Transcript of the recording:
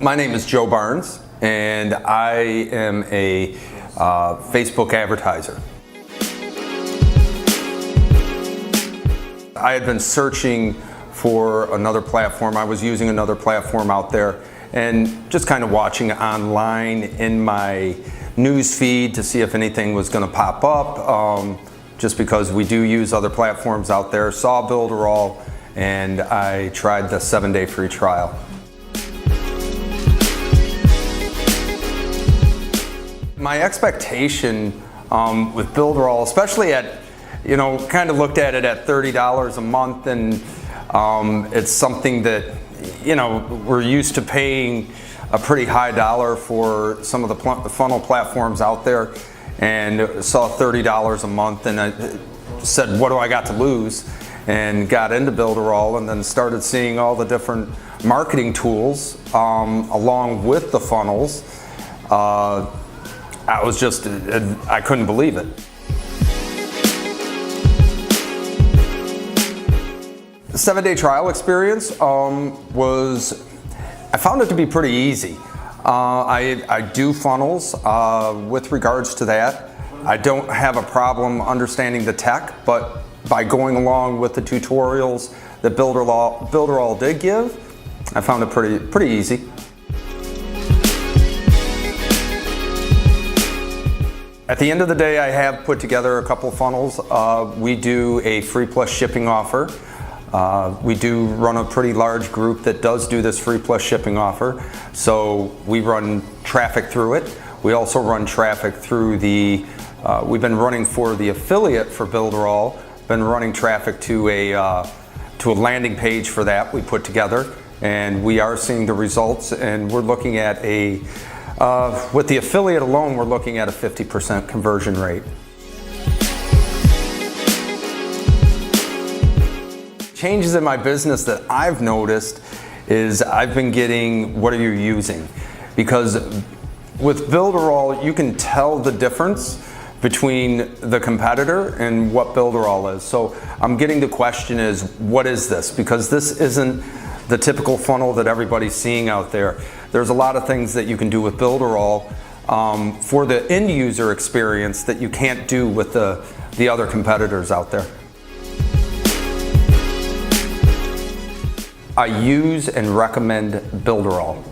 My name is Joe Barnes, and I am a Facebook advertiser. I had been searching for another platform. I was using another platform out there and just kind of watching online in my news feed to see if anything was going to pop up, just because we do use other platforms out there. Saw Builderall, and I tried the 7-day free trial. My expectation with Builderall, especially at, kind of looked at it at $30 a month, and it's something that, we're used to paying a pretty high dollar for some of the funnel platforms out there, and saw $30 a month, and I said, what do I got to lose? And got into Builderall, and then started seeing all the different marketing tools along with the funnels. I couldn't believe it. The 7-day trial experience I found it to be pretty easy. I do funnels with regards to that. I don't have a problem understanding the tech, but by going along with the tutorials that Builderall did give, I found it pretty easy. At the end of the day, I have put together a couple of funnels. We do a free plus shipping offer. We do run a pretty large group that does do this free plus shipping offer. So we run traffic through it. We also run traffic through we've been running for the affiliate for Builderall, been running traffic to a landing page for that we put together. And we are seeing the results, and we're looking at with the affiliate alone, we're looking at a 50% conversion rate. Changes in my business that I've noticed is I've been getting, what are you using? Because with Builderall, you can tell the difference between the competitor and what Builderall is. So I'm getting the question is, what is this? Because this isn't the typical funnel that everybody's seeing out there. There's a lot of things that you can do with Builderall for the end user experience that you can't do with the other competitors out there. I use and recommend Builderall.